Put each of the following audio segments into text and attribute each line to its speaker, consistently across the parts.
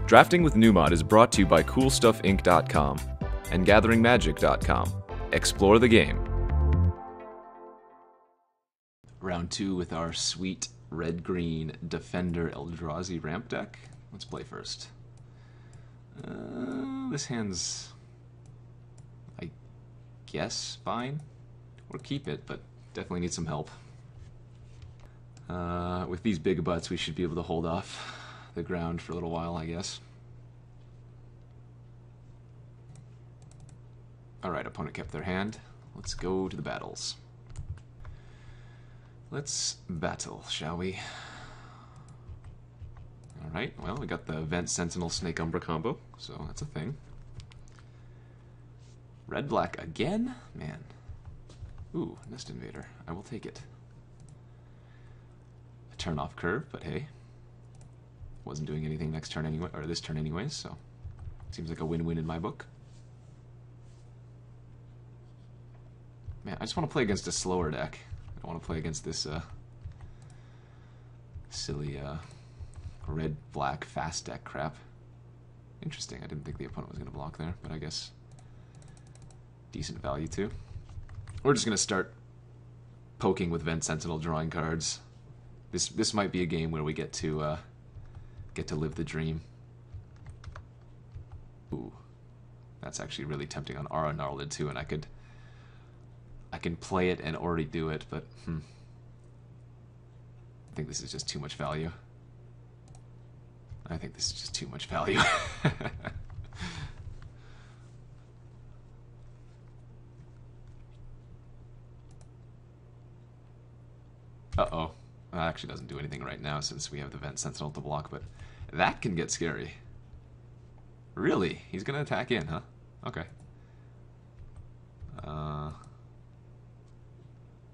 Speaker 1: Drafting with Numot is brought to you by CoolStuffInc.com and GatheringMagic.com. Explore the game.
Speaker 2: Round 2 with our sweet red-green Defender Eldrazi ramp deck. Let's play first. This hand's, I guess, fine. Or keep it, but definitely need some help. With these big butts, we should be able to hold off the ground for a little while, I guess. Alright, opponent kept their hand. Let's go to the battles. Let's battle, shall we? Alright, well, we got the Vent Sentinel Snake Umbra combo, so that's a thing. Red-black again? Man. Ooh, Nest Invader. I will take it. A turn-off curve, but hey. Wasn't doing anything next turn anyway, or this turn anyways, so seems like a win-win in my book. Man, I just want to play against a slower deck. I don't want to play against this silly red-black fast deck crap. Interesting, I didn't think the opponent was going to block there, but I guess decent value too. We're just going to start poking with Vent Sentinel, drawing cards. This might be a game where we get to live the dream. Ooh, that's actually really tempting on Aura Gnarlid too, and I can play it and already do it, but I think this is just too much value. I think this is just too much value. Uh-oh. That actually doesn't do anything right now since we have the Vent Sentinel to block, but that can get scary. Really? He's gonna attack in, huh? Okay.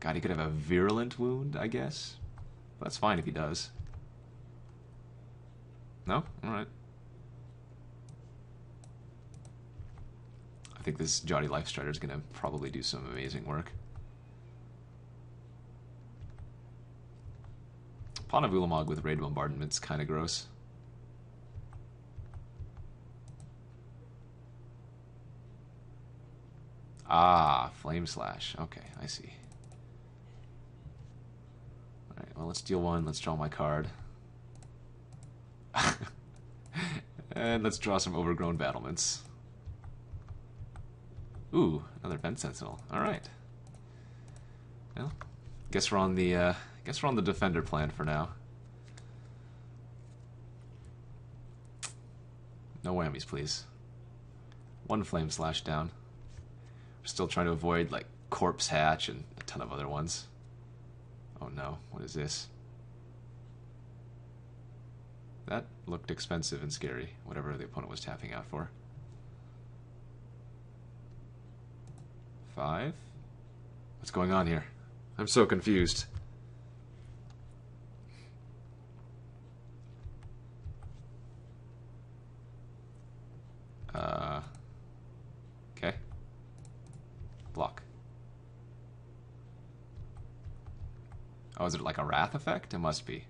Speaker 2: God, he could have a virulent wound, I guess. That's fine if he does. No? Alright. I think this Jaddi Lifestrider is going to probably do some amazing work. Pawn of Ulamog with Raid Bombardment's kind of gross. Ah, Flame Slash. Okay, I see. Alright, well, let's deal one. Let's draw my card. And let's draw some Overgrown Battlements. Ooh, another Vent Sentinel. Alright. Well, guess we're on the Defender plan for now. No whammies, please. One Flame Slash down. We're still trying to avoid, like, Corpse Hatch and a ton of other ones. Oh no, what is this? That looked expensive and scary, whatever the opponent was tapping out for. 5? What's going on here? I'm so confused. Okay. Block. Oh, is it like a Wrath effect? It must be.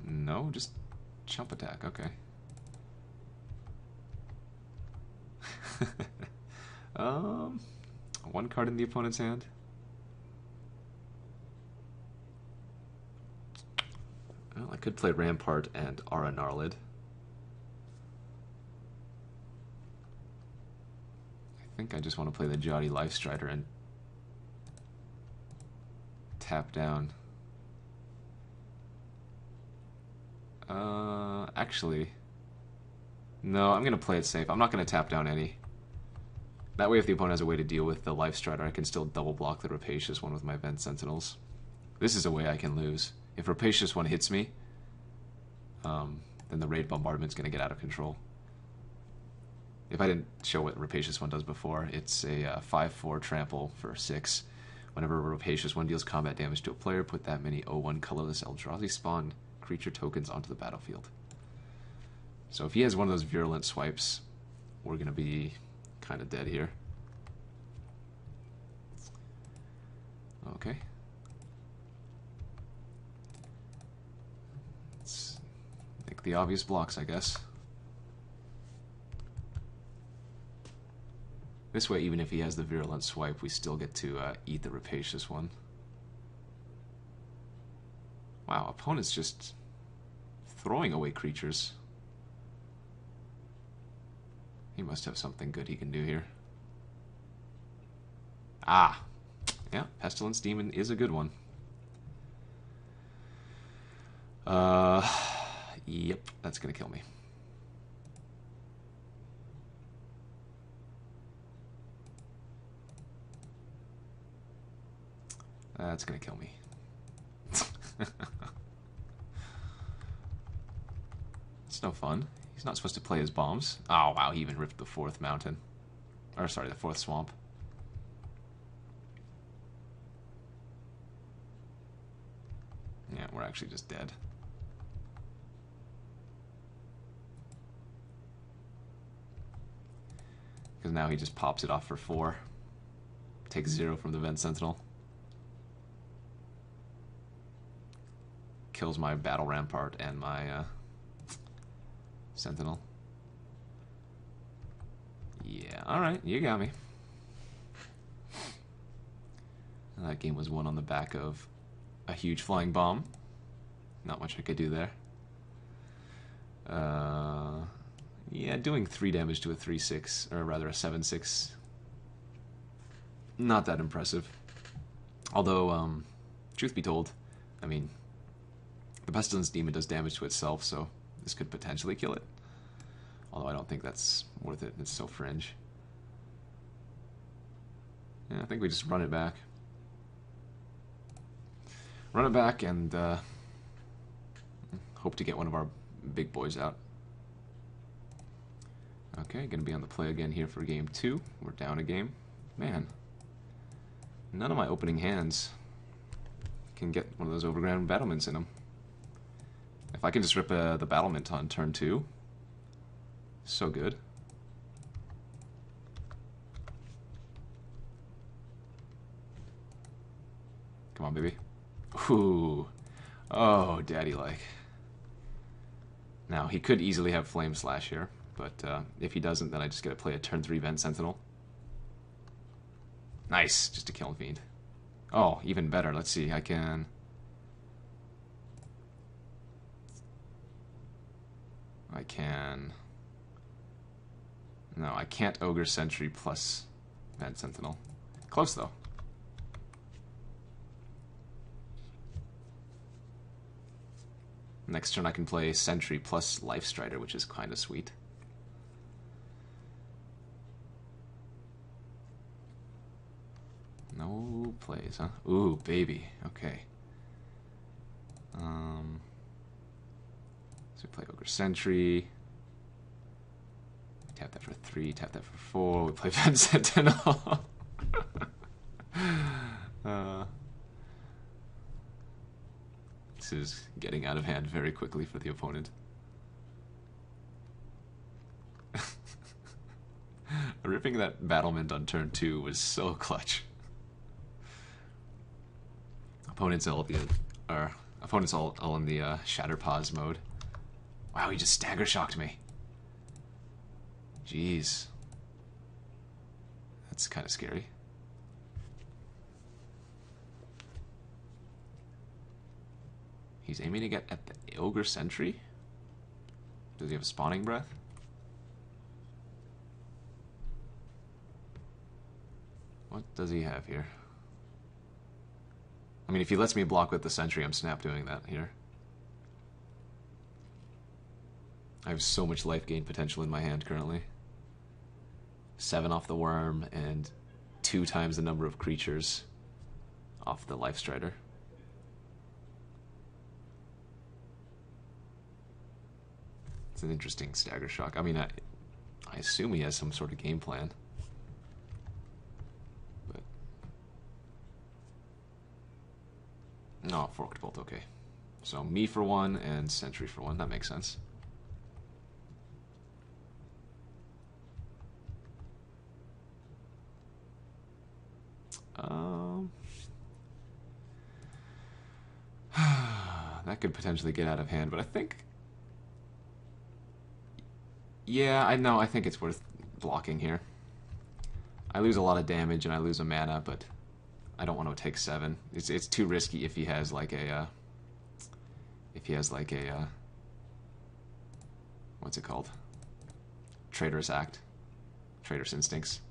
Speaker 2: No, just chump attack, okay. One card in the opponent's hand. Well, I could play Rampart and Aura Gnarlid. I think I just want to play the Jaddi Lifestrider and tap down. Actually, no, I'm going to play it safe. I'm not going to tap down any. That way, if the opponent has a way to deal with the Lifestrider, I can still double block the Rapacious one with my Vent Sentinels. This is a way I can lose. If Rapacious one hits me, then the Raid Bombardment's going to get out of control. If I didn't show what Rapacious one does before, it's a 5/4 trample for 6. Whenever a Rapacious one deals combat damage to a player, put that many 0/1 colorless Eldrazi spawn creature tokens onto the battlefield. So if he has one of those virulent swipes, we're going to be kind of dead here. Okay. Let's make Block the obvious blocks, I guess. This way, even if he has the Virulent Swipe, we still get to eat the Rapacious one. Wow, opponent's just throwing away creatures. He must have something good he can do here. Ah! Yeah, Pestilence Demon is a good one. Yep, that's gonna kill me. That's gonna kill me. It's no fun. He's not supposed to play his bombs. Oh wow, he even ripped the 4th mountain. Or sorry, the 4th swamp. Yeah, we're actually just dead. Because now he just pops it off for 4. Takes 0 from the Vent Sentinel. Kills my Battle Rampart and my Sentinel. Yeah, alright, you got me. And that game was won on the back of a huge flying bomb. Not much I could do there. Yeah, doing 3 damage to a 3/6, or rather a 7/6. Not that impressive. Although, truth be told, I mean, the Pestilence Demon does damage to itself, so this could potentially kill it. Although I don't think that's worth it. It's so fringe. Yeah, I think we just run it back. Run it back and hope to get one of our big boys out. Okay, gonna be on the play again here for game 2. We're down a game. Man, none of my opening hands can get one of those Overgrown Battlements in them. If I can just rip the Battlement on turn 2, so good. Come on, baby. Ooh. Oh, daddy-like. Now, he could easily have Flame Slash here, but if he doesn't, then I just get to play a turn 3 Vent Sentinel. Nice, just a Kiln Fiend. Oh, even better. Let's see, I can... No, I can't Ogre Sentry plus Vent Sentinel. Close, though. Next turn I can play Sentry plus Lifestrider, which is kind of sweet. No plays, huh? Ooh, baby. Okay. So we play Ogre Sentry. Tap that for 3, tap that for 4. We play Vent Sentinel. This is getting out of hand very quickly for the opponent. Ripping that Battlement on turn 2 was so clutch. Opponents all in the Shatter Pause mode. Wow, he just Stagger Shocked me. Jeez. That's kind of scary. He's aiming to get at the Ogre Sentry? Does he have a Spawning Breath? What does he have here? I mean, if he lets me block with the Sentry, I'm snap doing that here. I have so much life gain potential in my hand currently. 7 off the Worm and 2 times the number of creatures off the Lifestrider. It's an interesting Stagger Shock. I mean, I assume he has some sort of game plan. But no, Forked Bolt, okay. So me for 1 and Sentry for 1. That makes sense. That could potentially get out of hand, but I think Yeah, I know. I think it's worth blocking here. I lose a lot of damage and I lose a mana, but I don't want to take 7. It's too risky if he has like a what's it called? Traitorous Act, Traitorous Instincts.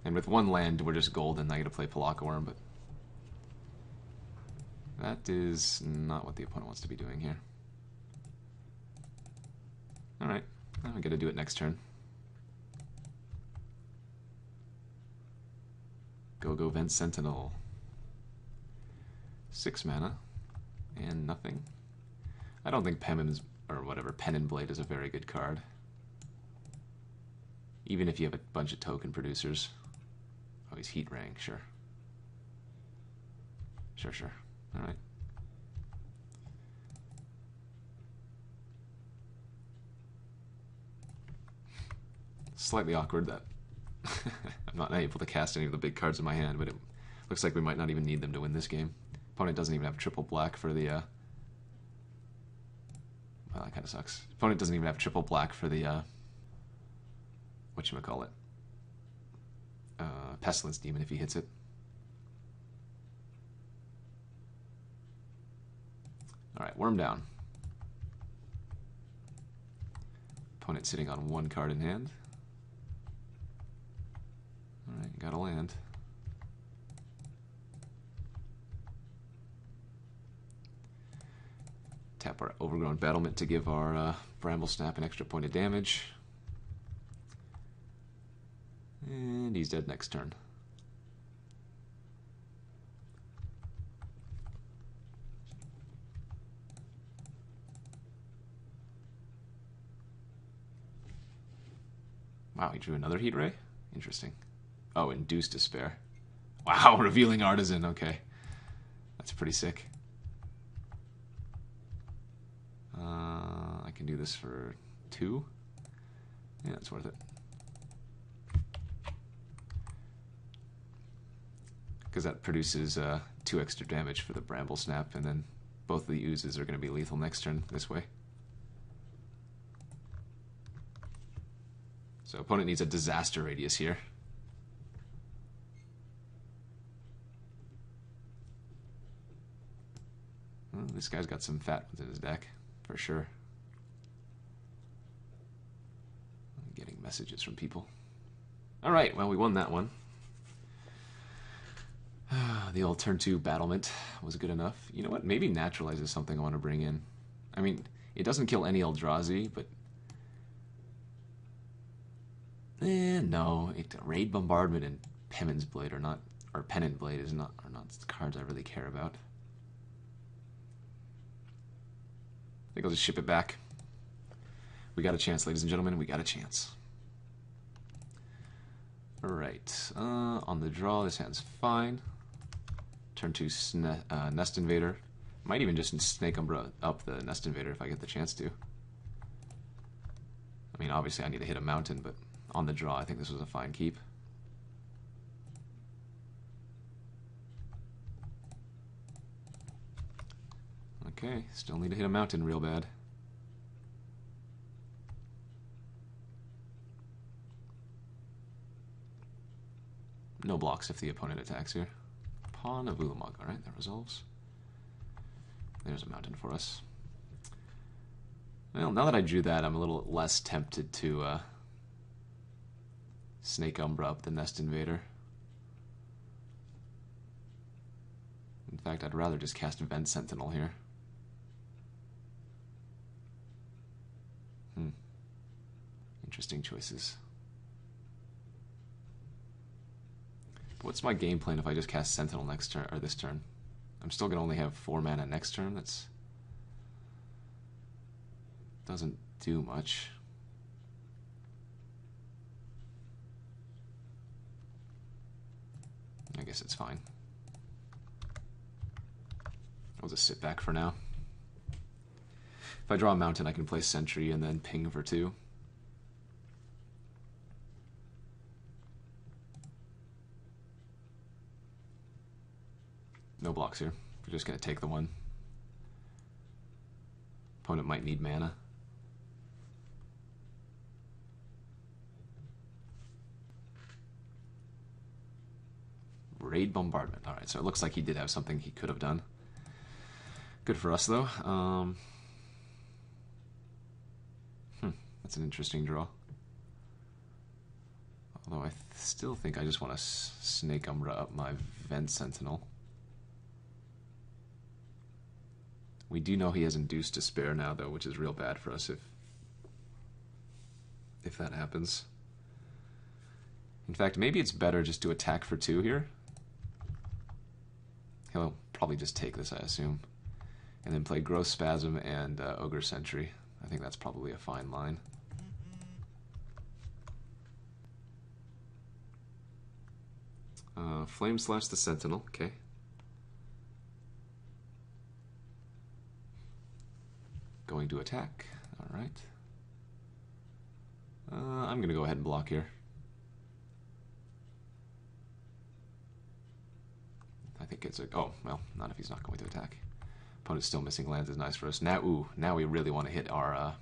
Speaker 2: And with 1 land, we're just golden. I get to play Pelakka Wurm, but that is not what the opponent wants to be doing here. Alright, I gotta do it next turn. Go Vent Sentinel. 6 mana. And nothing. I don't think Penman's, or whatever, Pen and Blade is a very good card. Even if you have a bunch of token producers. Oh, he's Heat Rang, sure. Sure. Alright. Slightly awkward that I'm not able to cast any of the big cards in my hand, but it looks like we might not even need them to win this game. Opponent doesn't even have triple black for the, well, that kind of sucks. Opponent doesn't even have triple black for the, whatchamacallit? Pestilence Demon if he hits it. Alright, Worm down. Opponent sitting on 1 card in hand. Alright, got a land. Tap our Overgrown Battlement to give our Bramblesnap an extra point of damage. And he's dead next turn. Wow, he drew another Heat Ray? Interesting. Oh, Induced Despair. Wow, Revealing Artisan, okay. That's pretty sick. I can do this for 2. Yeah, it's worth it. Because that produces 2 extra damage for the Bramblesnap, and then both of the oozes are going to be lethal next turn this way. So opponent needs a disaster radius here. Well, this guy's got some fat within his deck, for sure. I'm getting messages from people. Alright, well, we won that one. The old turn 2 battlement was good enough. You know what? Maybe Naturalize is something I want to bring in. I mean, it doesn't kill any Eldrazi, but... no. Raid Bombardment and Penman's Blade are not... Or Pennant Blade are not cards I really care about. I think I'll just ship it back. We got a chance, ladies and gentlemen. We got a chance. Alright. On the draw, this hand's fine. Turn 2 Nest Invader. Might even just Snake Umbra up the Nest Invader if I get the chance to. I mean, obviously I need to hit a mountain, but on the draw I think this was a fine keep. Okay, still need to hit a mountain real bad. No blocks if the opponent attacks here. Pawn of Ulamog. Alright, that resolves. There's a mountain for us. Well, now that I drew that, I'm a little less tempted to Snake Umbra up the Nest Invader. In fact, I'd rather just cast Vent Sentinel here. Interesting choices. What's my game plan if I just cast Sentinel next turn, or this turn? I'm still gonna only have 4 mana next turn. That's doesn't do much. I guess it's fine. I'll just sit back for now. If I draw a mountain, I can play Sentry and then ping for 2. No blocks here. We're just going to take the 1. Opponent might need mana. Raid Bombardment. Alright, so it looks like he did have something he could have done. Good for us, though. That's an interesting draw. Although I still think I just want to Snake Umbra up my Vent Sentinel. We do know he has Induced Despair now, though, which is real bad for us if that happens. In fact, maybe it's better just to attack for 2 here. He'll probably just take this, I assume. And then play Growth Spasm and Ogre Sentry. I think that's probably a fine line. Flame Slash the Sentinel, okay. Going to attack, alright. I'm going to go ahead and block here. I think it's a... Oh, well, not if he's not going to attack. Opponent's still missing lands is nice for us. Now, now we really want to hit our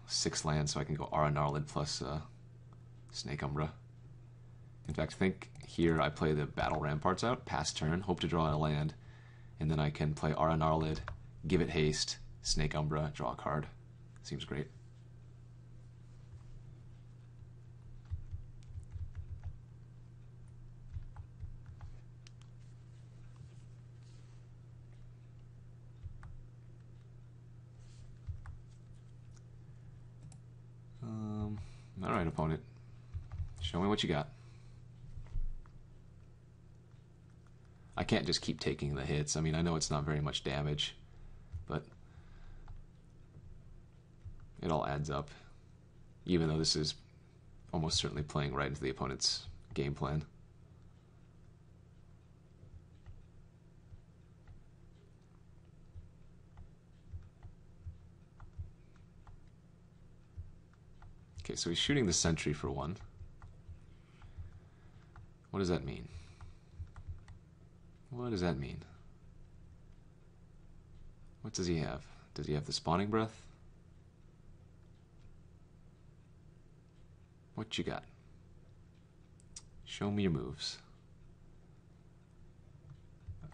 Speaker 2: 6 lands so I can go Aura Gnarlid plus Snake Umbra. In fact, think here I play the Battle Ramparts out, pass turn, hope to draw a land, and then I can play Aura Gnarlid, give it haste, Snake Umbra, draw a card. Seems great. Alright, opponent. Show me what you got. I can't just keep taking the hits. I mean, I know it's not very much damage, but it all adds up. Even though this is almost certainly playing right into the opponent's game plan. Okay, so he's shooting the Sentry for 1. What does that mean? What does that mean? What does he have? Does he have the Spawning Breath? What you got? Show me your moves.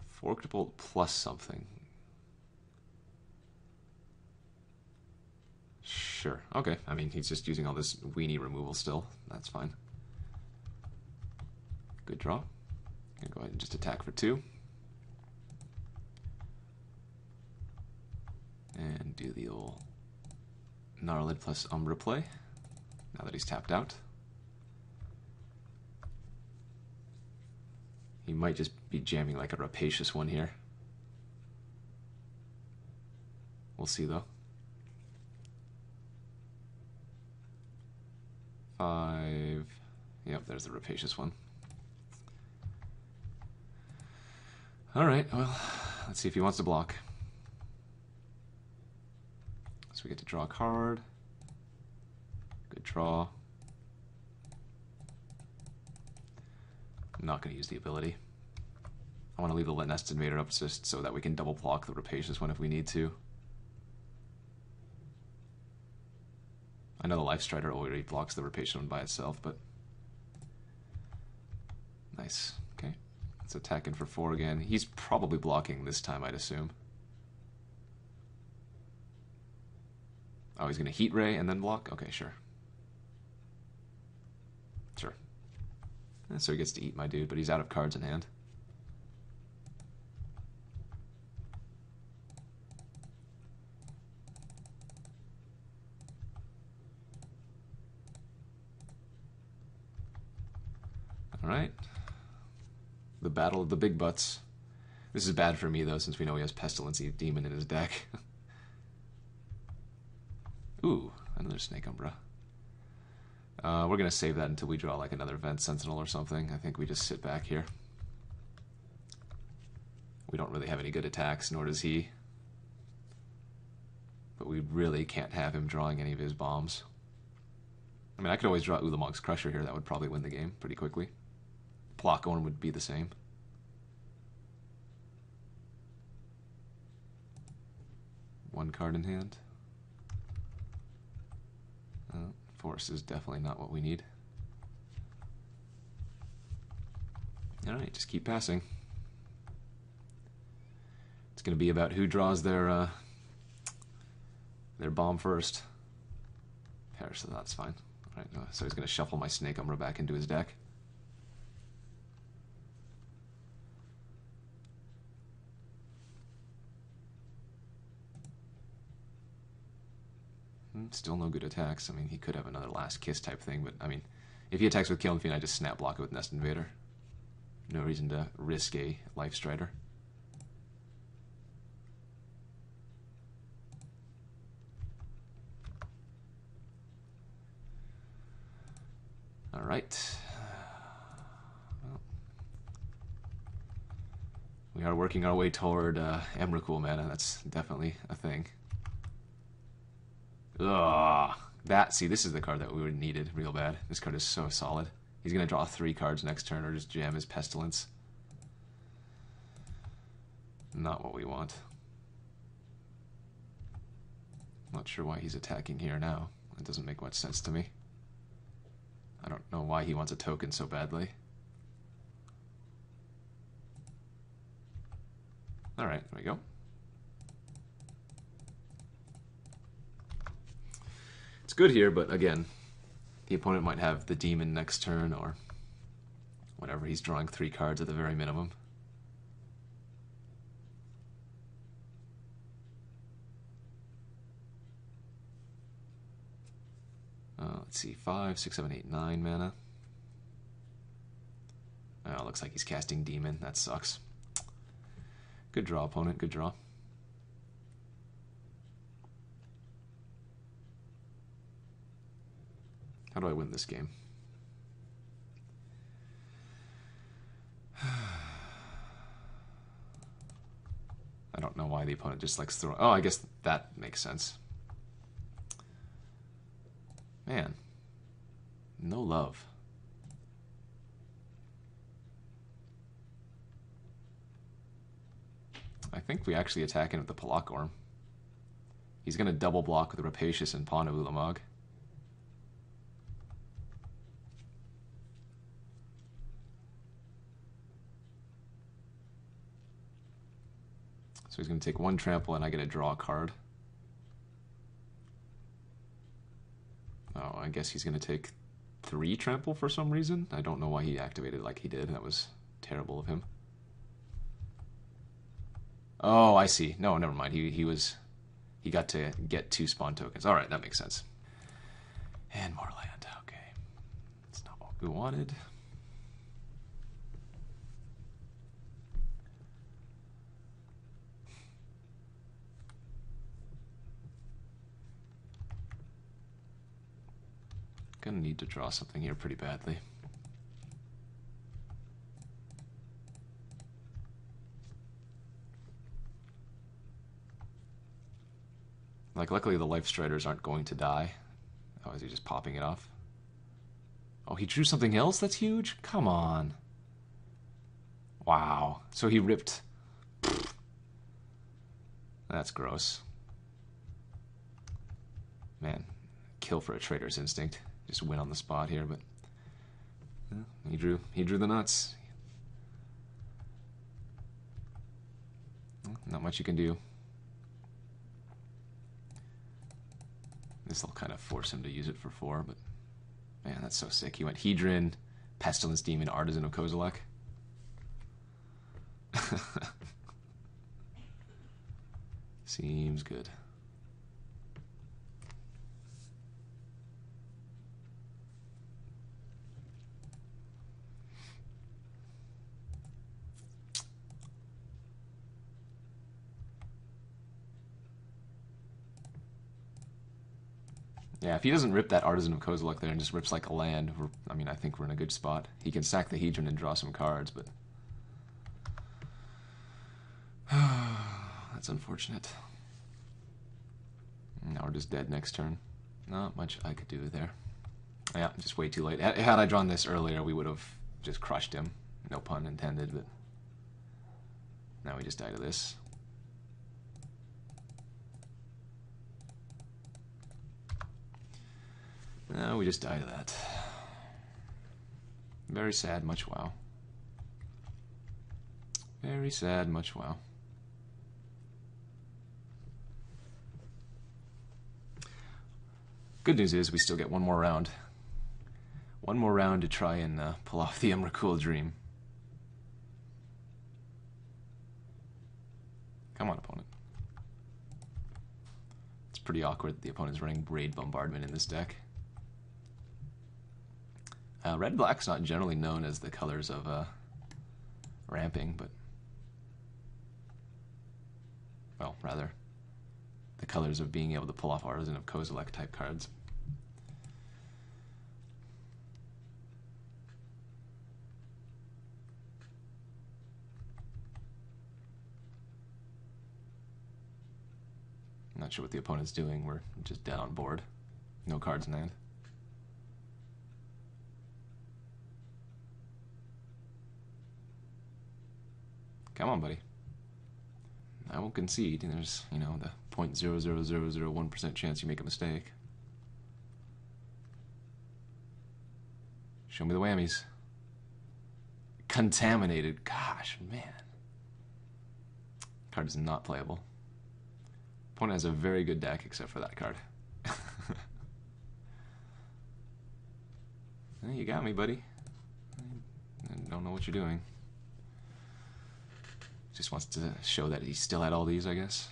Speaker 2: Forked Bolt plus something. Sure. Okay. I mean, he's just using all this weenie removal still. That's fine. Good draw. Gonna go ahead and just attack for 2. And do the old Gnarlid plus Umbra play, now that he's tapped out. He might just be jamming like a Rapacious one here. We'll see, though. 5. Yep, there's the Rapacious one. Alright, well, let's see if he wants to block. So we get to draw a card. Good draw. I'm not going to use the ability. I want to leave the Nest Invader up just so that we can double block the Rapacious one if we need to. I know the Lifestrider already blocks the Rapacious one by itself, but... Nice. Okay. Let's attack in for 4 again. He's probably blocking this time, I'd assume. Oh, he's going to Heat Ray and then block? Okay, sure. Sure. And so he gets to eat my dude, but he's out of cards in hand. Alright. The Battle of the Big Butts. This is bad for me, though, since we know he has Pestilence Demon in his deck. Ooh, another Snake Umbra. We're going to save that until we draw like another Vent Sentinel or something. I think we just sit back here. We don't really have any good attacks, nor does he. But we really can't have him drawing any of his bombs. I mean, I could always draw Ulamog's Crusher here. That would probably win the game pretty quickly. Pelakka Wurm would be the same. one card in hand. Force is definitely not what we need. Alright, just keep passing. It's going to be about who draws their bomb first. So that's fine. Alright, so he's going to shuffle my Snake Umbra back into his deck. Still no good attacks. I mean, he could have another Last Kiss type thing, but I mean, if he attacks with Killing Fiend, I just snap block it with Nest Invader. No reason to risk a Lifestrider. Alright. Well, we are working our way toward Emrakul mana. That's definitely a thing. Ugh. See, this is the card that we would needed real bad. This card is so solid. He's going to draw 3 cards next turn or just jam his Pestilence. Not what we want. Not sure why he's attacking here now. It doesn't make much sense to me. I don't know why he wants a token so badly. Alright, there we go. It's good here, but again, the opponent might have the demon next turn or whatever. He's drawing 3 cards at the very minimum. Let's see, 5, 6, 7, 8, 9 mana. Oh, looks like he's casting demon. That sucks. Good draw, opponent. Good draw. How do I win this game? I don't know why the opponent just likes throwing... Oh, I guess that makes sense. Man. No love. I think we actually attack him with the Pelakka Wurm. He's going to double block with the Rapacious and pawn a Ulamog. So he's going to take 1 trample and I get to draw a card. Oh, I guess he's going to take 3 trample for some reason. I don't know why he activated like he did. That was terrible of him. Oh, I see. No, never mind. He got to get 2 spawn tokens. All right, that makes sense. And more land. Okay. That's not what we wanted. Gonna need to draw something here pretty badly. Like, luckily the Lifestriders aren't going to die. Oh, is he just popping it off? Oh, he drew something else? That's huge? Come on. Wow. So he ripped... That's gross. Man, kill for a Trader's Instinct. Just win on the spot here, but... He drew the nuts. Not much you can do. This will kind of force him to use it for 4, but man, that's so sick. He went Hedron, Pestilence Demon, Artisan of Kozilek. Seems good. Yeah, if he doesn't rip that Artisan of Kozilek there and just rips like a land, I mean, I think we're in a good spot. He can sack the Hedron and draw some cards, but... That's unfortunate. Now we're just dead next turn. Not much I could do there. Yeah, just way too late. Had I drawn this earlier, we would have just crushed him. No pun intended, but... Now we just die to this. No, we just died of that. Very sad, much wow. Very sad, much wow. Good news is we still get one more round. One more round to try and pull off the Emrakul dream. Come on, opponent. It's pretty awkward that the opponent's running Braid Bombardment in this deck. Red-black's not generally known as the colors of ramping, but... well, rather, the colors of being able to pull off Artisan of Kozilek type cards. I'm not sure what the opponent's doing. We're just dead on board. No cards in hand. Come on, buddy. I won't concede. There's, you know, the 0.00001% chance you make a mistake. Show me the whammies. Contaminated. Gosh, man. Card is not playable. Opponent has a very good deck except for that card. You got me, buddy. I don't know what you're doing. Just wants to show that he still had all these, I guess.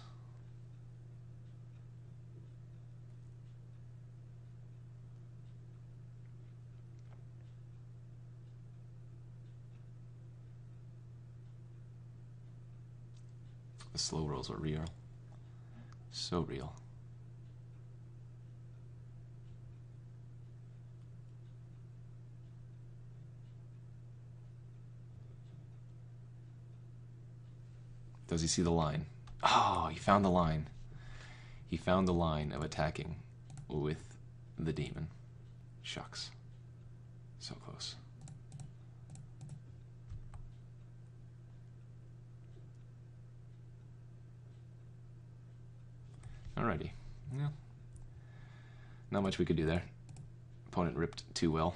Speaker 2: The slow rolls are real. So real. Does he see the line? Oh, he found the line. He found the line of attacking with the demon. Shucks. So close. Alrighty. Yeah. Not much we could do there. Opponent ripped too well.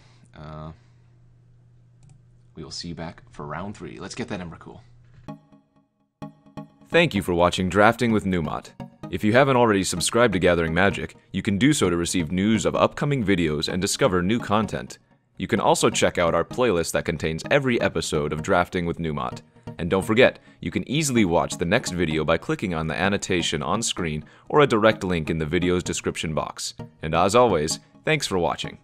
Speaker 2: We will see you back for round 3. Let's get that Emrakul.
Speaker 1: Thank you for watching Drafting with Numot. If you haven't already subscribed to Gathering Magic, you can do so to receive news of upcoming videos and discover new content. You can also check out our playlist that contains every episode of Drafting with Numot. And don't forget, you can easily watch the next video by clicking on the annotation on screen or a direct link in the video's description box. And as always, thanks for watching.